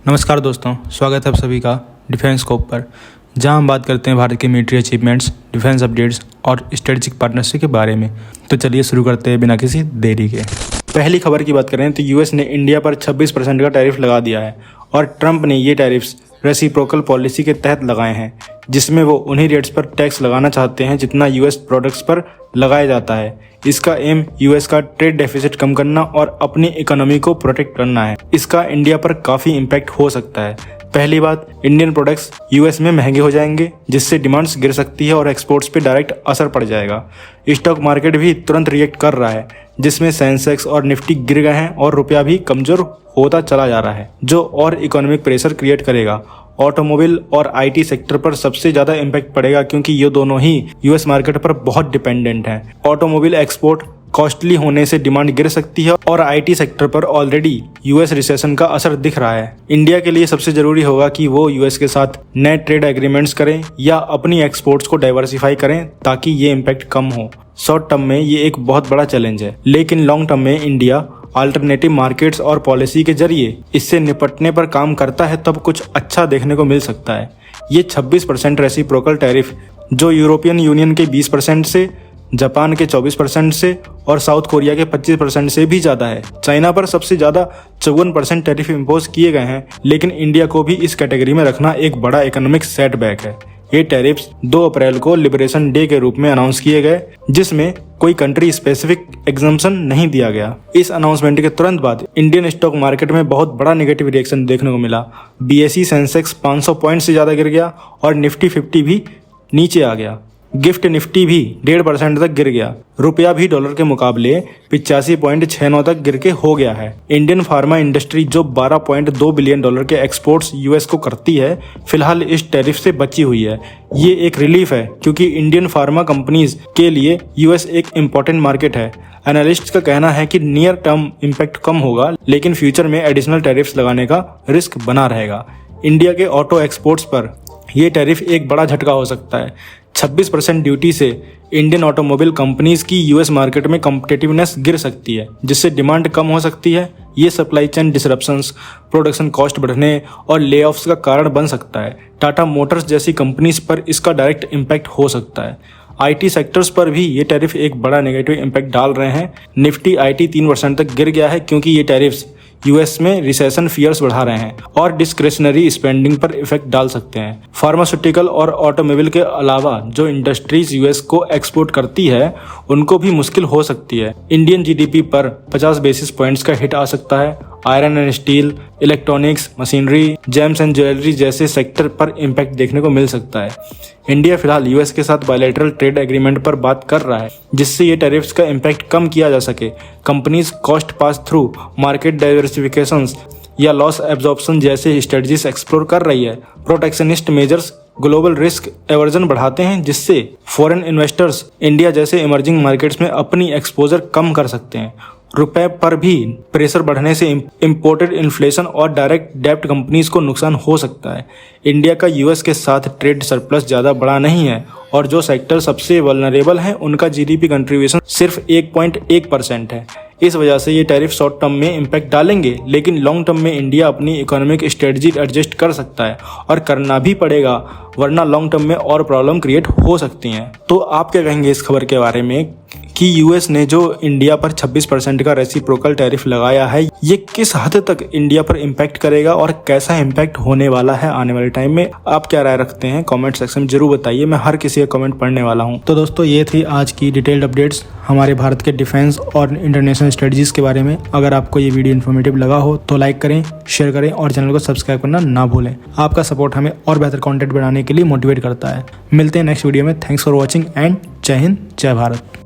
नमस्कार दोस्तों, स्वागत है आप सभी का डिफेंस स्कोप पर, जहां हम बात करते हैं भारत के मिलिट्री अचीवमेंट्स, डिफेंस अपडेट्स और स्ट्रेटेजिक पार्टनरशिप के बारे में। तो चलिए शुरू करते हैं बिना किसी देरी के। पहली खबर की बात करें तो यूएस ने इंडिया पर 26% का टैरिफ लगा दिया है और ट्रंप ने ये टैरिफ्स रेसिप्रोकल पॉलिसी के तहत लगाए हैं, जिसमें वो उन्हीं रेट्स पर टैक्स लगाना चाहते हैं जितना यूएस प्रोडक्ट्स पर लगाया जाता है। इसका एम यूएस का ट्रेड डेफिसिट कम करना और अपनी इकोनॉमी को प्रोटेक्ट करना है। इसका इंडिया पर काफ़ी इम्पैक्ट हो सकता है। पहली बात, इंडियन प्रोडक्ट्स यूएस में महंगे हो जाएंगे, जिससे डिमांड्स गिर सकती है और एक्सपोर्ट्स पे डायरेक्ट असर पड़ जाएगा। स्टॉक मार्केट भी तुरंत रिएक्ट कर रहा है, जिसमें सेंसेक्स और निफ्टी गिर गए हैं और रुपया भी कमजोर होता चला जा रहा है, जो और इकोनॉमिक प्रेशर क्रिएट करेगा। ऑटोमोबाइल और आईटी सेक्टर पर सबसे ज़्यादा इम्पैक्ट पड़ेगा, क्योंकि ये दोनों ही यूएस मार्केट पर बहुत डिपेंडेंट हैं। ऑटोमोबाइल एक्सपोर्ट कॉस्टली होने से डिमांड गिर सकती है और आईटी सेक्टर पर ऑलरेडी यूएस रिसेशन का असर दिख रहा है। इंडिया के लिए सबसे जरूरी होगा कि वो यूएस के साथ नए ट्रेड एग्रीमेंट्स करें या अपनी एक्सपोर्ट्स को डाइवर्सिफाई करें, ताकि ये इम्पैक्ट कम हो। शॉर्ट टर्म में ये एक बहुत बड़ा चैलेंज है, लेकिन लॉन्ग टर्म में इंडिया अल्टरनेटिव मार्केट्स और पॉलिसी के जरिए इससे निपटने पर काम करता है, तब कुछ अच्छा देखने को मिल सकता है। ये 26% रेसिप्रोकल टैरिफ, जो यूरोपियन यूनियन के 20% से, जापान के 24% से और साउथ कोरिया के 25% से भी ज़्यादा है। चाइना पर सबसे ज़्यादा 54% टैरिफ इम्पोज किए गए हैं, लेकिन इंडिया को भी इस कैटेगरी में रखना एक बड़ा इकोनॉमिक सेटबैक है। ये टैरिफ्स 2 अप्रैल को लिबरेशन डे के रूप में अनाउंस किए गए, जिसमें कोई कंट्री स्पेसिफिक एग्जम्पशन नहीं दिया गया। इस अनाउंसमेंट के तुरंत बाद इंडियन स्टॉक मार्केट में बहुत बड़ा नेगेटिव रिएक्शन देखने को मिला। बीएसई सेंसेक्स 500 पॉइंट से ज़्यादा गिर गया और निफ्टी 50 भी नीचे आ गया। गिफ्ट निफ्टी भी 1.5% तक गिर गया। रुपया भी डॉलर के मुकाबले 85.69 तक गिर के हो गया है। इंडियन फार्मा इंडस्ट्री, जो $12.2 बिलियन के एक्सपोर्ट्स यूएस को करती है, फिलहाल इस टैरिफ से बची हुई है। ये एक रिलीफ है, क्योंकि इंडियन फार्मा कंपनीज के लिए यूएस एक इम्पोर्टेंट मार्केट है। एनालिस्ट का कहना है कि नियर टर्म इम्पैक्ट कम होगा, लेकिन फ्यूचर में एडिशनल टैरिफ्स लगाने का रिस्क बना रहेगा। इंडिया के ऑटो एक्सपोर्ट्स पर यह टैरिफ एक बड़ा झटका हो सकता है। 26% ड्यूटी से इंडियन ऑटोमोबाइल कंपनीज की यूएस मार्केट में कॉम्पिटिटिवनेस गिर सकती है, जिससे डिमांड कम हो सकती है। ये supply chain disruptions, production cost बढ़ने और लेऑफ्स का कारण बन सकता है। टाटा मोटर्स जैसी कंपनीज पर इसका डायरेक्ट इम्पैक्ट हो सकता है। आईटी सेक्टर्स पर भी ये टैरिफ एक बड़ा नेगेटिव इम्पैक्ट डाल रहे हैं। निफ्टी आईटी 3% तक गिर गया है, क्योंकि ये टैरिफ्स यूएस में रिसेशन फियर्स बढ़ा रहे हैं और डिस्क्रिशनरी स्पेंडिंग पर इफेक्ट डाल सकते हैं। फार्मास्यूटिकल और ऑटोमोबाइल के अलावा जो इंडस्ट्रीज यूएस को एक्सपोर्ट करती है, उनको भी मुश्किल हो सकती है। इंडियन जीडीपी पर 50 बेसिस पॉइंट्स का हिट आ सकता है। Iron and steel, electronics, machinery, James and jewellery जैसे सेक्टर पर इम्पैक्ट देखने को मिल सकता है। इंडिया फिलहाल यूएस के साथ बायलैटरल ट्रेड एग्रीमेंट पर बात कर रहा है, जिससे ये टैरिफ्स का इम्पैक्ट कम किया जा सके। Companies cost pass through, market diversifications या लॉस एब्जॉर्प्शन जैसे स्ट्रेटजीज एक्सप्लोर कर रही है। Protectionist measures global risk aversion बढ़ाते हैं, जिससे फॉरेन इन्वेस्टर्स इंडिया जैसे इमर्जिंग मार्केट्स में अपनी एक्सपोजर कम कर सकते हैं। रुपए पर भी प्रेशर बढ़ने से इंपोर्टेड इन्फ्लेशन और डायरेक्ट डेब्ट कंपनीज को नुकसान हो सकता है। इंडिया का यूएस के साथ ट्रेड सरप्लस ज़्यादा बड़ा नहीं है, और जो सेक्टर सबसे वल्नरेबल हैं, उनका जीडीपी कंट्रीब्यूशन सिर्फ 1.1% है। इस वजह से ये टैरिफ शॉर्ट टर्म में इम्पैक्ट डालेंगे, लेकिन लॉन्ग टर्म में इंडिया अपनी इकोनॉमिक स्ट्रेटजी एडजस्ट कर सकता है, और करना भी पड़ेगा, वरना लॉन्ग टर्म में और प्रॉब्लम क्रिएट हो सकती हैं। तो आप क्या कहेंगे इस खबर के बारे में कि यूएस ने जो इंडिया पर 26% का रेसिप्रोकल टैरिफ लगाया है, ये किस हद तक इंडिया पर इम्पैक्ट करेगा और कैसा इम्पैक्ट होने वाला है आने वाले टाइम में? आप क्या राय रखते हैं कमेंट सेक्शन में जरूर बताइए। मैं हर किसी का कमेंट पढ़ने वाला हूं। तो दोस्तों, ये थी आज की डिटेल्ड अपडेट्स हमारे भारत के डिफेंस और इंटरनेशनल स्ट्रेटजीज के बारे में। अगर आपको ये वीडियो इन्फॉर्मेटिव लगा हो तो लाइक करें, शेयर करें और चैनल को सब्सक्राइब करना ना भूलें। आपका सपोर्ट हमें और बेहतर कंटेंट बनाने के लिए मोटिवेट करता है। मिलते हैं नेक्स्ट वीडियो में। थैंक्स फॉर वॉचिंग एंड जय हिंद, जय भारत।